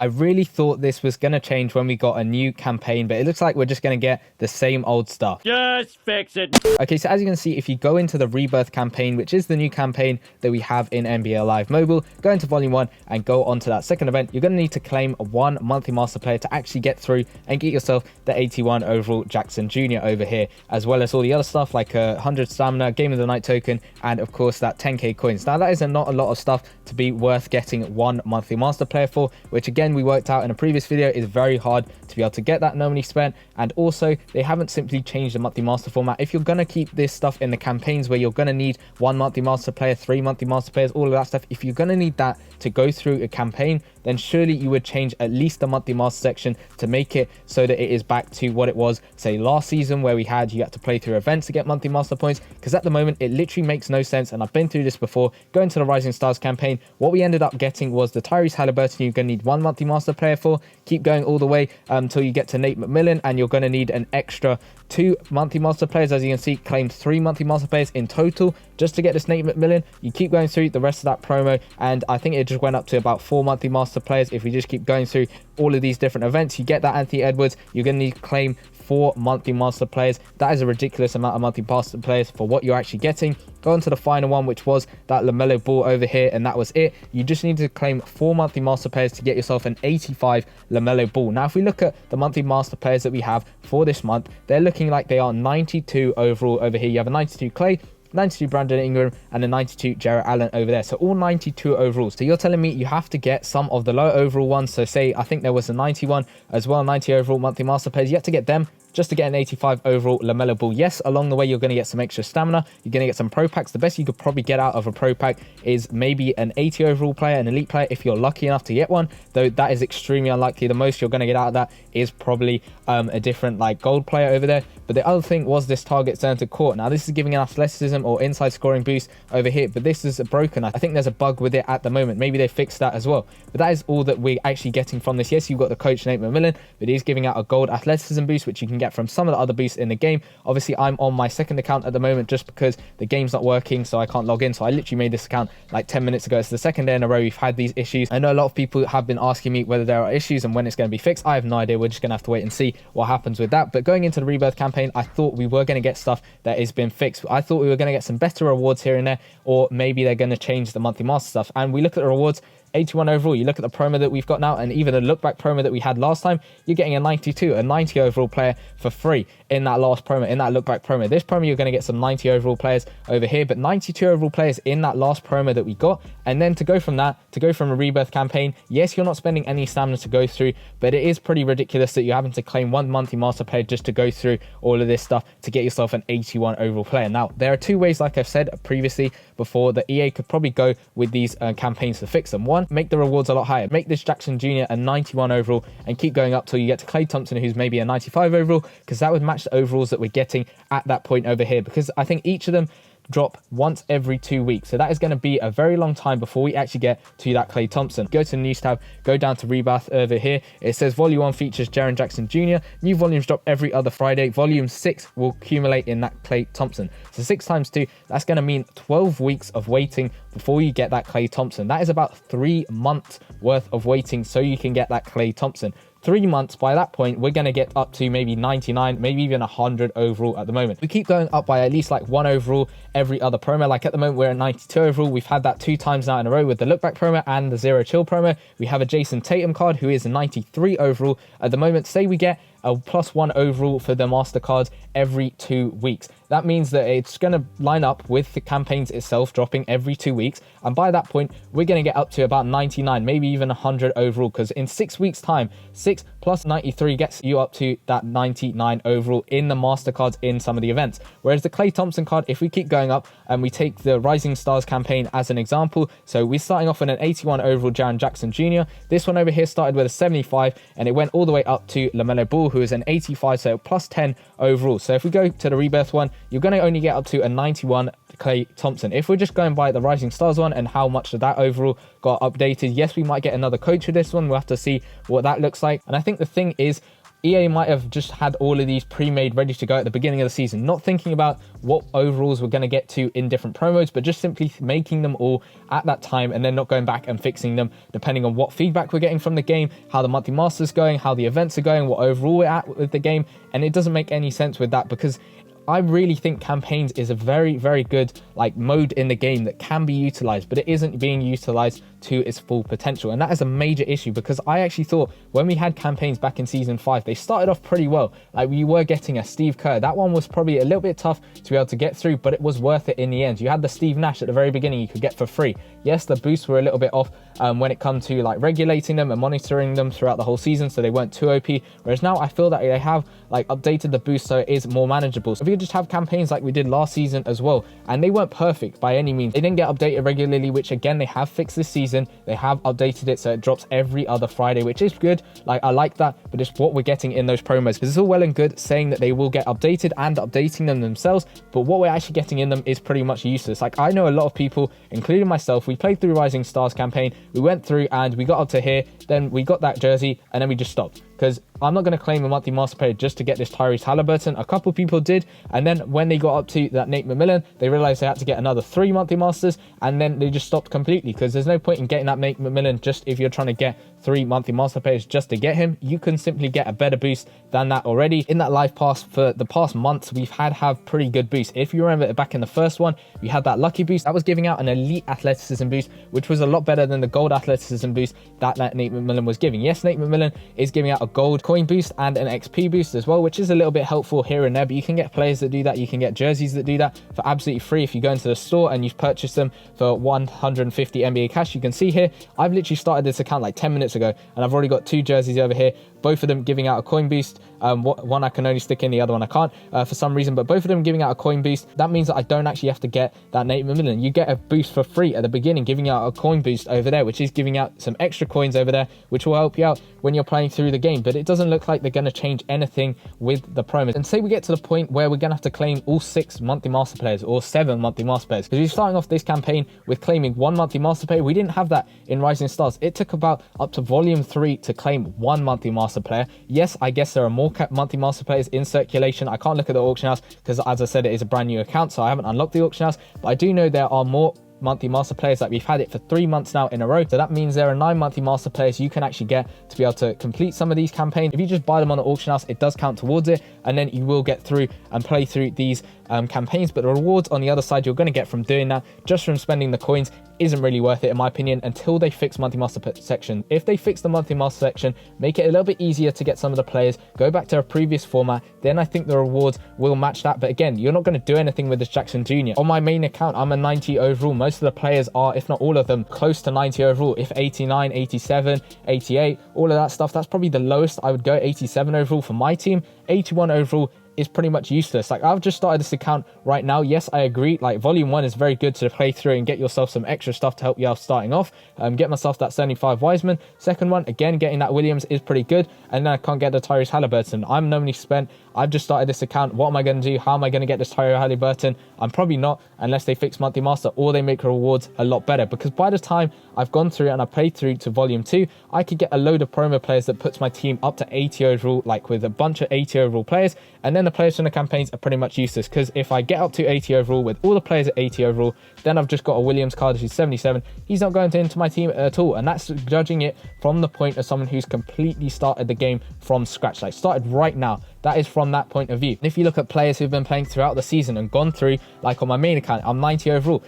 I really thought this was going to change when we got a new campaign, but it looks like we're just going to get the same old stuff. Just fix it. Okay, so as you can see, if you go into the Rebirth campaign, which is the new campaign that we have in NBA Live Mobile, go into Volume 1 and go on to that second event, you're going to need to claim one monthly master player to actually get through and get yourself the 81 overall Jackson Jr. over here, as well as all the other stuff like 100 stamina, Game of the Night token, and of course that 10k coins. Now that is not a lot of stuff to be worth getting one monthly master player for, which again we worked out in a previous video is very hard to be able to get that normally spent. And also they haven't simply changed the monthly master format. If you're going to keep this stuff in the campaigns where you're going to need one monthly master player, 3 monthly master players, all of that stuff, if you're going to need that to go through a campaign, then surely you would change at least the monthly master section to make it so that it is back to what it was, say, last season, where you had to play through events to get monthly master points. Because at the moment it literally makes no sense, and I've been through this before. Going to the Rising Stars campaign, what we ended up getting was the Tyrese Halliburton you're going to need one monthly master player for. Keep going all the way until you get to Nate McMillan, and you're going to need an extra 2 monthly master players. As you can see, claimed 3 monthly master players in total just to get this Nate McMillan. You keep going through the rest of that promo, and I think it just went up to about 4 monthly master players. If we just keep going through all of these different events, you get that Anthony Edwards, you're going to need to claim 4 monthly master players. That is a ridiculous amount of monthly master players for what you're actually getting. Go on to the final one, which was that LaMelo Ball over here, and that was it. You just need to claim 4 monthly master players to get yourself an 85 LaMelo Ball. Now if we look at the monthly master players that we have for this month, they're looking like they are 92 overall over here. You have a 92 Clay, 92 Brandon Ingram, and a 92 Jarrett Allen over there. So all 92 overall. So you're telling me you have to get some of the lower overall ones. So say, I think there was a 91 as well, 90 overall monthly master players. You have to get them just to get an 85 overall LaMelo Ball. Yes, along the way you're going to get some extra stamina, you're going to get some pro packs. The best you could probably get out of a pro pack is maybe an 80 overall player, an elite player, if you're lucky enough to get one, though that is extremely unlikely. The most you're going to get out of that is probably a different like gold player over there. But the other thing was this target center court. Now this is giving an athleticism or inside scoring boost over here, but this is broken. I think there's a bug with it at the moment. Maybe they fixed that as well. But that is all that we're actually getting from this. Yes, you've got the coach Nate McMillan, but he's giving out a gold athleticism boost, which you can get from some of the other boosts in the game. Obviously I'm on my second account at the moment just because the game's not working, so I can't log in. So I literally made this account like 10 minutes ago. It's the second day in a row we've had these issues. I know a lot of people have been asking me whether there are issues and when it's going to be fixed. I have no idea. We're just going to have to wait and see what happens with that. But going into the Rebirth campaign, I thought we were going to get stuff that has been fixed. I thought we were going to get some better rewards here and there, or maybe they're going to change the monthly master stuff. And we look at the rewards, 81 overall. You look at the promo that we've got now, and even the look back promo that we had last time, you're getting a 92, a 90 overall player for free in that last promo, in that look back promo. This promo you're going to get some 90 overall players over here, but 92 overall players in that last promo that we got. And then to go from that, to go from a Rebirth campaign, yes, you're not spending any stamina to go through, but it is pretty ridiculous that you're having to claim one monthly master player just to go through all of this stuff to get yourself an 81 overall player. Now there are 2 ways, like I've said previously before, that EA could probably go with these campaigns to fix them. One, make the rewards a lot higher, make this Jackson Jr. a 91 overall and keep going up till you get to Klay Thompson, who's maybe a 95 overall, because that would match the overalls that we're getting at that point over here, because I think each of them drop once every 2 weeks. So that is going to be a very long time before we actually get to that Klay Thompson. Go to the news tab, go down to Rebirth over here. It says Volume 1 features Jaren Jackson Jr. New volumes drop every other Friday. Volume 6 will accumulate in that Klay Thompson. So 6 times 2, that's going to mean 12 weeks of waiting before you get that Klay Thompson. That is about 3 months worth of waiting so you can get that Klay Thompson. 3 months, by that point we're going to get up to maybe 99, maybe even 100 overall at the moment. We keep going up by at least like 1 overall every other promo. Like at the moment we're at 92 overall. We've had that 2 times now in a row with the look back promo and the zero chill promo. We have a Jason Tatum card who is a 93 overall at the moment. Say we get a +1 overall for the MasterCards every 2 weeks. That means that it's going to line up with the campaigns itself dropping every 2 weeks. And by that point, we're going to get up to about 99, maybe even 100 overall, because in 6 weeks time, 6 plus 93 gets you up to that 99 overall in the MasterCards in some of the events. Whereas the Klay Thompson card, if we keep going up and we take the Rising Stars campaign as an example, so we're starting off with an 81 overall Jaren Jackson Jr. This one over here started with a 75 and it went all the way up to LaMelo Ball, who is an 85, so +10 overall. So if we go to the Rebirth one, you're going to only get up to a 91 Klay Thompson. If we're just going by the Rising Stars one and how much of that overall got updated, yes, we might get another coach for this one. We'll have to see what that looks like. And I think the thing is, EA might have just had all of these pre-made ready to go at the beginning of the season, not thinking about what overalls we're going to get to in different promos, but just simply making them all at that time and then not going back and fixing them depending on what feedback we're getting from the game, how the monthly masters going, how the events are going, what overall we're at with the game. And it doesn't make any sense with that, because I really think campaigns is a very, very good like mode in the game that can be utilized, but it isn't being utilized to its full potential. And that is a major issue, because I actually thought when we had campaigns back in season 5, they started off pretty well. Like we were getting a Steve Kerr. That one was probably a little bit tough to be able to get through, but it was worth it in the end. You had the Steve Nash at the very beginning you could get for free. Yes, the boosts were a little bit off when it comes to like regulating them and monitoring them throughout the whole season, so they weren't too OP. Whereas now I feel that they have like updated the boost so it is more manageable. So if you just have campaigns like we did last season as well, and they weren't perfect by any means. They didn't get updated regularly, which again they have fixed this season. They have updated it so it drops every other Friday, which is good. Like I like that, but it's what we're getting in those promos, because it's all well and good saying that they will get updated and updating them themselves, but what we're actually getting in them is pretty much useless. Like I know a lot of people, including myself, we played through Rising Stars campaign, we went through and we got up to here, then we got that jersey and then we just stopped. Because I'm not going to claim a monthly master player just to get this Tyrese Halliburton. A couple people did, and then when they got up to that Nate McMillan, they realized they had to get another 3 monthly masters, and then they just stopped completely, because there's no point in getting that Nate McMillan just if you're trying to get 3 monthly master players just to get him. You can simply get a better boost than that already. In that live pass for the past months, we've have pretty good boosts. If you remember back in the first one, we had that lucky boost that was giving out an elite athleticism boost, which was a lot better than the gold athleticism boost that Nate McMillan was giving. Yes, Nate McMillan is giving out a gold coin boost and an XP boost as well, which is a little bit helpful here and there, but you can get players that do that. You can get jerseys that do that for absolutely free if you go into the store and you purchase them for 150 NBA cash. You can see here, I've literally started this account like 10 minutes ago and I've already got 2 jerseys over here, both of them giving out a coin boost. One I can only stick in, the other one I can't for some reason, but both of them giving out a coin boost. That means that I don't actually have to get that Nate McMillan. You get a boost for free at the beginning, giving out a coin boost over there, which is giving out some extra coins over there, which will help you out when you're playing through the game. But it doesn't look like they're going to change anything with the promos. And say we get to the point where we're going to have to claim all 6 monthly master players or 7 monthly master players, because we're starting off this campaign with claiming 1 monthly master player. We didn't have that in Rising Stars. It took about up to volume 3 to claim 1 monthly master player. Yes, I guess there are more monthly master players in circulation. I can't look at the auction house because, as I said, it is a brand new account, so I haven't unlocked the auction house, but I do know there are more monthly master players. Like we've had it for 3 months now in a row, so that means there are 9 monthly master players you can actually get to be able to complete some of these campaigns. If you just buy them on the auction house, it does count towards it, and then you will get through and play through these campaigns. But the rewards on the other side you're going to get from doing that, just from spending the coins, isn't really worth it in my opinion until they fix monthly master section. If they fix the monthly master section, make it a little bit easier to get some of the players, go back to a previous format, then I think the rewards will match that. But again, you're not going to do anything with this Jackson Jr. On my main account, I'm a 90 overall. Most of the players are, if not all of them, close to 90 overall. If 89, 87, 88, all of that stuff, that's probably the lowest I would go. 87 overall for my team. 81 overall is pretty much useless. Like I've just started this account right now. Yes, I agree, like volume 1 is very good to play through and get yourself some extra stuff to help you out starting off. Get myself that 75 Wiseman. Second one, again, getting that Williams is pretty good, and then I can't get the Tyrese Halliburton. I'm normally spent, I've just started this account. What am I going to do? How am I going to get this Tyrese Halliburton? I'm probably not, unless they fix monthly master or they make rewards a lot better, because by the time I've gone through and I played through to volume 2, I could get a load of promo players that puts my team up to 80 overall, like with a bunch of 80 overall players, and then the players from the campaigns are pretty much useless, because if I get up to 80 overall with all the players at 80 overall, then I've just got a Williams card who's 77. He's not going into my team at all, and that's judging it from the point of someone who's completely started the game from scratch, like started right now. That is from that point of view. And if you look at players who've been playing throughout the season and gone through, like on my main account, I'm 90 overall.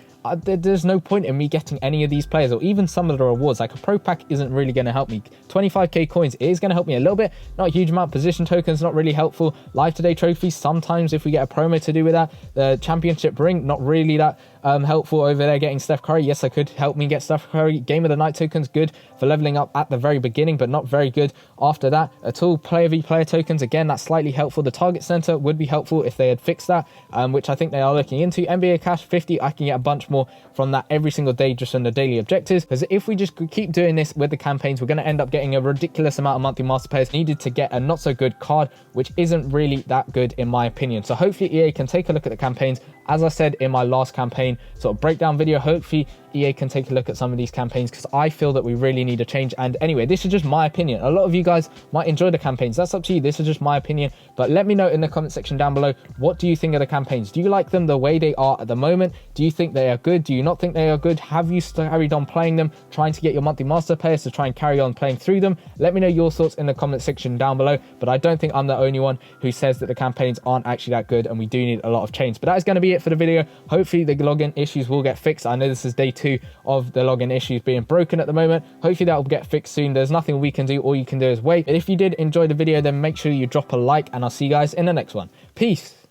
There's no point in me getting any of these players or even some of the rewards. Like a pro pack isn't really going to help me. 25k coins is going to help me a little bit, not a huge amount. Position tokens not really helpful. Live today trophies sometimes if we get a promo to do with that. The championship ring not really that helpful over there. Getting Steph Curry, yes, I could help me get Steph Curry. Game of the night tokens good for leveling up at the very beginning, but not very good after that at all. Player v player tokens, again, that's slightly helpful. The target center would be helpful if they had fixed that, which I think they are looking into. NBA cash 50, I can get a bunch more from that every single day just on the daily objectives, because if we just keep doing this with the campaigns, we're going to end up getting a ridiculous amount of monthly master players needed to get a not so good card, which isn't really that good in my opinion. So hopefully EA can take a look at the campaigns. As I said in my last campaign, campaign sort of breakdown video. Hopefully EA can take a look at some of these campaigns, because I feel that we really need a change. And anyway, this is just my opinion. A lot of you guys might enjoy the campaigns. That's up to you. This is just my opinion. But let me know in the comment section down below, what do you think of the campaigns? Do you like them the way they are at the moment? Do you think they are good? Do you not think they are good? Have you carried on playing them, trying to get your monthly master players to try and carry on playing through them? Let me know your thoughts in the comment section down below. But I don't think I'm the only one who says that the campaigns aren't actually that good, and we do need a lot of change. But that is going to be it for the video. Hopefully the login issues will get fixed. I know this is day 2 of the login issues being broken at the moment. Hopefully that will get fixed soon. There's nothing we can do. All you can do is wait. But if you did enjoy the video, then make sure you drop a like, and I'll see you guys in the next one. Peace.